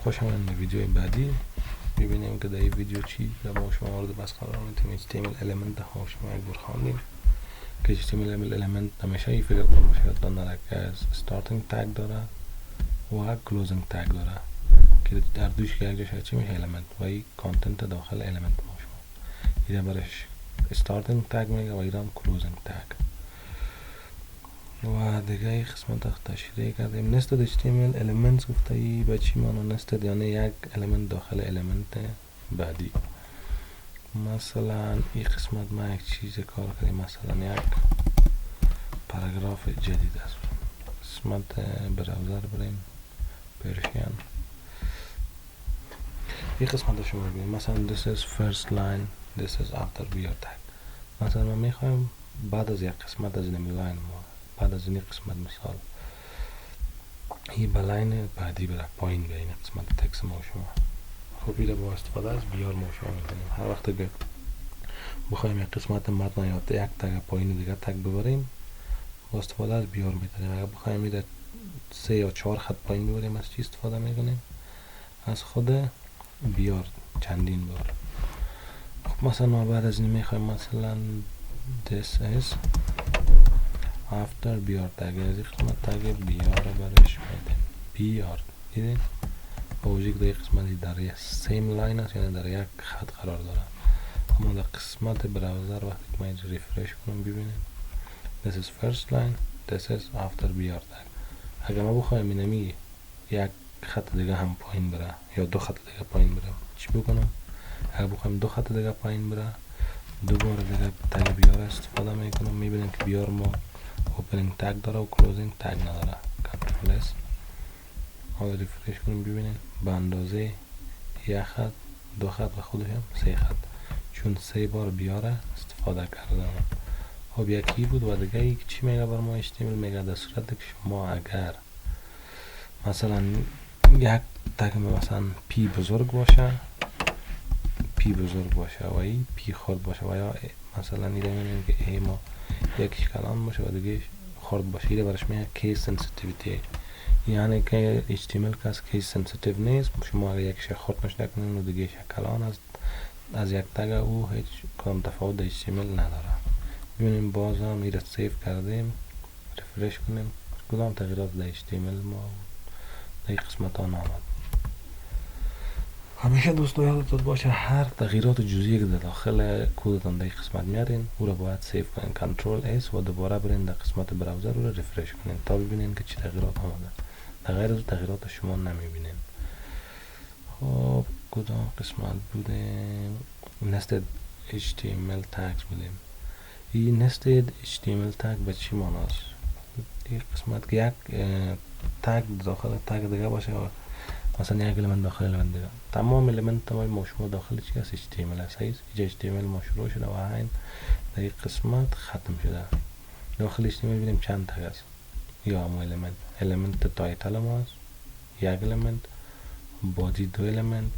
خوش آمدید به ویدیوی بعدی. ببینیم که در این ویدیو چی در ما شما مورد بس قرار میدیم. HTML element ها شما یک بار خواندیم که HTML element همیشه این فکر کنم باشه داره که starting tag داره و closing tag داره که در دوش که یک جاش چی میشه element و این کانتنت داخل element ما شما اینا برش starting tag میگه و ایران closing tag و دیگه ای قسمت تشریح کردیم. nested HTML elements گفته ای به چی معنی nested یعنی یک element داخل element بعدی. مثلا این قسمت ما یک چیز کار کردیم، مثلا یک پاراگراف جدید است. قسمت براوزر بریم پرشین این قسمت شما ببینیم، مثلا this is first line, this is after beer tag. مثلا ما میخوایم بعد از یک قسمت از نمی لاین ما بعد از این قسمت مثال این به لاین بعدی بره پایین به این قسمت تکس ما شما خب ایره با استفاده از بیار ما شما میکنیم. هر وقت که بخوایم یک قسمت متن یا یک تگ پایین دیگه تگ ببریم با استفاده از بیار میتونیم. اگر بخوایم ایره 3 یا 4 خط پایین ببریم از چی استفاده میکنیم؟ از خود بیار چندین بار. خب مثلا ما بعد از این میخوایم مثلا this is after بیار تگ از این قسمت تگ بیار برش میدیم بیار دیدین اوجیک در قسمتی در یک سیم لاین است یعنی در یک خط قرار داره. اما در قسمت براوزر وقتی که ما اینجا ریفرش کنم ببینیم this is first line, this is after بیار تگ. اگر ما بخوایم اینمی یک خط دیگه هم پایین بره یا 2 خط دیگه پایین بره چی بکنم؟ اگر بخوایم 2 خط دیگه پایین بره دوباره دیگه تگ بیار استفاده میکنم. میبینیم که بیار ما اوپنینگ تگ داره و کلوزینگ تگ نداره. کنترل اس حالا ریفرش کنیم ببینیم به اندازه 1 خط 2 خط و خودش هم 3 خط چون 3 بار بیاره استفاده کردم. خب یکی بود و دیگه چی میگه بر ما HTML میگه در صورت که شما اگر مثلا یک تگ مثلا پی بزرگ باشه و این پی خورد باشه و یا مثلا ایره میبینیم که ای ما یکیش کلان باشه و دیگه خورد باشه ایره برش میگه case sensitivity یعنی که HTML کس case sensitive نیست. شما اگر یکیش خورد نشده کنیم و دیگه کلان از یک تگ او هیچ کدام تفاوت در HTML نداره. ببینیم باز هم ایره سیف کردیم ریفرش کنیم کدام تغییرات در HTML ما در این قسمت ها نامد. همیشه دوستان یادتون باشه هر تغییرات جزئی که در داخل کودتان در این قسمت میارین او را باید سیف کنین کنترل اس و دوباره برین در قسمت براوزر او را ریفرش کنین تا ببینین که چی تغییرات آمده. غیر از تغییرات شما نمیبینین. خب کدام قسمت بودیم؟ nested HTML tags بودیم. این nested HTML tag به چی معنی است؟ این قسمت که یک تگ داخل تگ دیگه باشه مثلا یک element داخل element دیگه تمام element ما شما داخل چی هست HTML هست. اینجا HTML ما شروع شده و این در این قسمت ختم شده. داخل HTML ببینیم چند تگ است یا همون element تایتل ما هست یک element body 2 element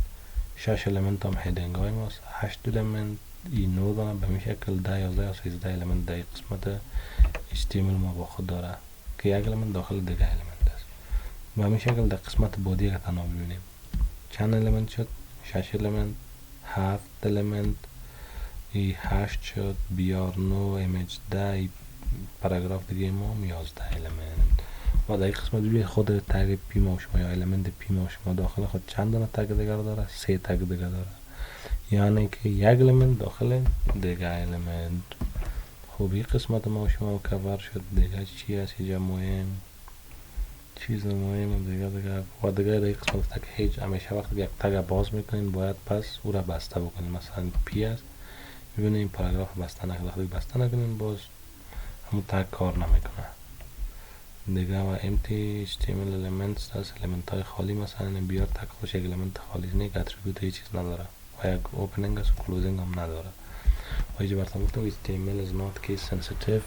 6 element هم heading های ما هست 8 element این نود هم به می شکل 10 11 یا 13 element در این قسمت HTML ما با خود داره که یک element داخل دیگه element است. به همین شکل در قسمت بودی که تنها ببینیم چند element شد 6 element 7 element ای 8 شد بیار 9 image 10 پاراگراف دیگه ما 11 element و در این قسمت ببینید خود تگ پی ما شما یا element پی ما شما داخل خود چند دانه تگ دیگر داره 3 تگ دیگر داره یعنی که یک element داخل دیگه element. خب این قسمت ما شما کور شد دیگه چی هست اینجا مهم چیز مهم دیگه و دیگه در قسمت تگ هیچ همیشه وقتی یک تگ باز میکنین باید پس او را بسته بکنین. مثلا پی است میبینید این پاراگراف بسته نکنین بسته نکنین باز همون تگ کار نمیکنه دیگه. و empty HTML elements است element های خالی مثلا بیار تگ خوش یک element خالی نیست اتریبیوت هیچ چیز نداره و یک opening است و closing هم نداره. و اینجا براتون گفتم HTML is not case sensitive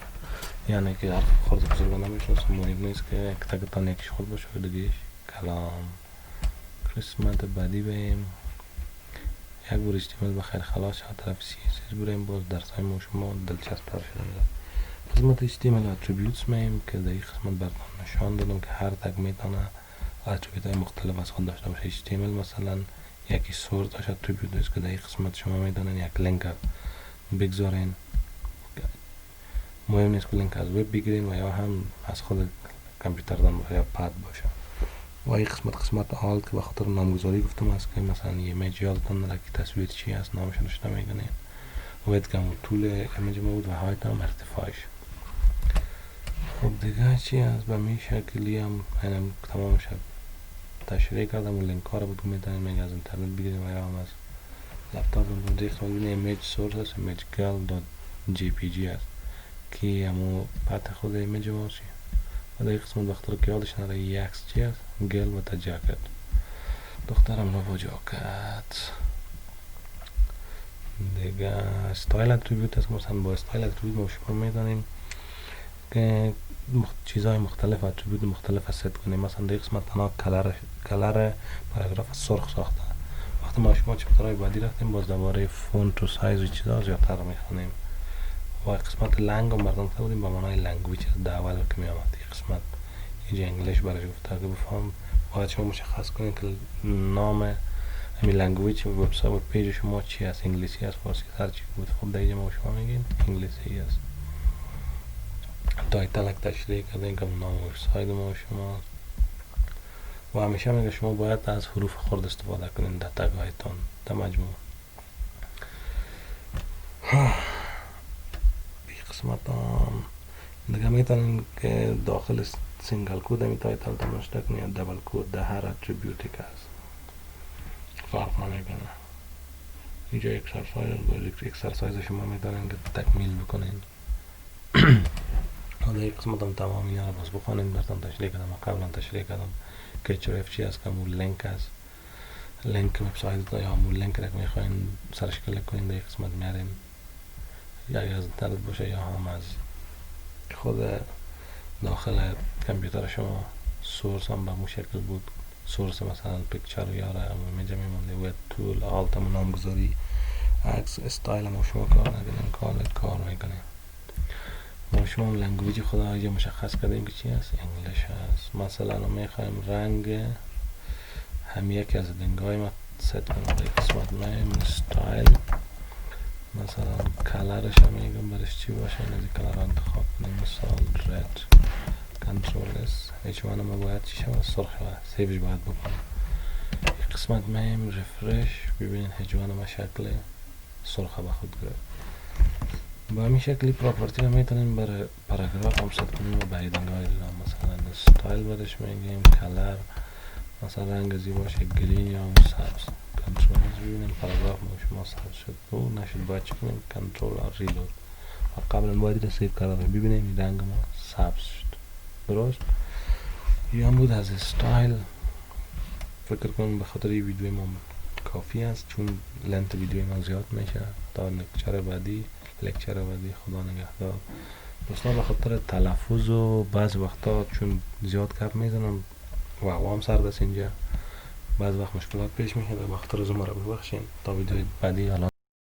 یعنی که حرف خورد بزرگ نمیشنست مهم نیست که یک تگتان یکیش خورد باشه و دیگهش کلام. قسمت بعدی بریم یک بار HTML بخیر خلاص شد طرف CSS بریم باز درس های ما شما دلچسب تر شده. قسمت HTML attributes میم که در این قسمت براتون نشان دادم که هر تگ میتونه اتریبیوت های مختلف از خود داشته باشه. HTML مثلا یکی سورس داشت اتریبیوت است که در این قسمت شما میدانن یک لینک بگذارین، مهم نیست که لینک از وب بگیرین و یا هم از خود کامپیوترتان باشه یا پد باشه. و این قسمت آلت که به خاطر نامگذاری گفتم است که مثلا ایمیج یادتان نره که تصویر چی است، نامش نوشته میکنین. وید که طول ایمیج ما بود و هایت هم ارتفاعش. خب دیگه چی است؟ به می شکلی هم تمام شد تشریح کردم و لینک ها رو بود میدانیم میگه از اینترنت بگیریم و یا هم از لپتاپ هم دیگه خواهیم ایمیج سورس است، ایمیج girl.jpg است که همو پت خود ایمیج ما چی و در قسمت بخاطر که یادش نره یکس چی است، گل و تا جاکت، دخترم رو با جاکت. دیگه استایل اتریبیوت است، مثلا با استایل اتریبیوت ما شما میدانیم که چیزهای مختلف اتریبیوت مختلف ست کنیم. مثلا در قسمت تنها کلر پاراگراف سرخ ساخته، وقتی ما شما چپترهای بعدی رفتیم باز دوباره فونت و سایز و چیزها زیادتر میخونیم. و قسمت لنگ هم بردان بودیم با معنای لنگویج در اول که می آمد. این قسمت یه انگلیش برای گفته که بفهم باید شما مشخص کنید که نام همین لنگویج و وبسایت و پیج شما چی است، انگلیسی است، فارسی هر چی بود. خب دیگه ما شما میگیم انگلیسی است. تایتل تشریح کردیم که نام وبسایت ما شما و همیشه میگه شما باید از حروف خرد استفاده کنید در تگ هایتون در مجموع. قسمت هم دیگه میتونین که داخل سینگل کود همی تایتل تا نوشته کنی یا دبل کود در هر اتریبیوتی که هست فرق نمیکنه. اینجا اکسرسایز شما میتونین که تکمیل بکنین. حالا این قسمت هم تمام اینا رو باز بخونین براتون تشریح کردم و قبلا تشریح کردم که href چی است که همون لینک است، لینک وبسایت یا همون لینک را که میخواین سرش کلیک کنین در این قسمت میارین، یا از اینترنت باشه یا هم از خود داخل کامپیوتر شما. سورس هم به مو شکل بود، سورس مثلا پیکچر رو یاره همون ایمیج میمونده، وید تول آلت هم نامگذاری عکس استایل هم شما کار نکنیم کار میکنیم. ما شما لنگویج خود آجه مشخص کردیم که چی هست، انگلیش هست. مثلا میخوایم رنگ هم یکی از رنگای ما ست کنیم در قسمت میم استایل، مثلا کلرش هم میگم برش چی باشه، این از کلر انتخاب کنیم، مثال رد کنترل اس هیچ وان ما باید چی شود سرخ شود، سیوش باید بکنیم. قسمت میم رفرش ببینین هیچ وان ما شکل سرخ به خود گرفت. با همین شکلی پراپرتی رو میتونیم برای پاراگراف هم ست کنیم و برای رنگ‌های دیگه، مثلا استایل برش میگیم، کلر مثلا رنگ زیباش گرین یا سبز، کنترل ببینیم پاراگراف ما شما سبز شد او نشد باید چه کنیم کنترل آر ریلود و قبلا باید سیو کردم ببینیم این رنگ ما سبز شد. درست یا هم بود از استایل. فکر کنم به خاطر این ویدیوی ما کافی است چون لنت ویدیوی ما زیاد میشه. تا لکچر بعدی خدا نگهدار دوستان. به خاطر تلفظ و بعض وقتا چون زیاد کپ میزنم و عوام سرد است اینجا بعض وقت مشکلات پیش میشه، به خاطر زما رو ببخشین. تا ویدیوی بعدی الان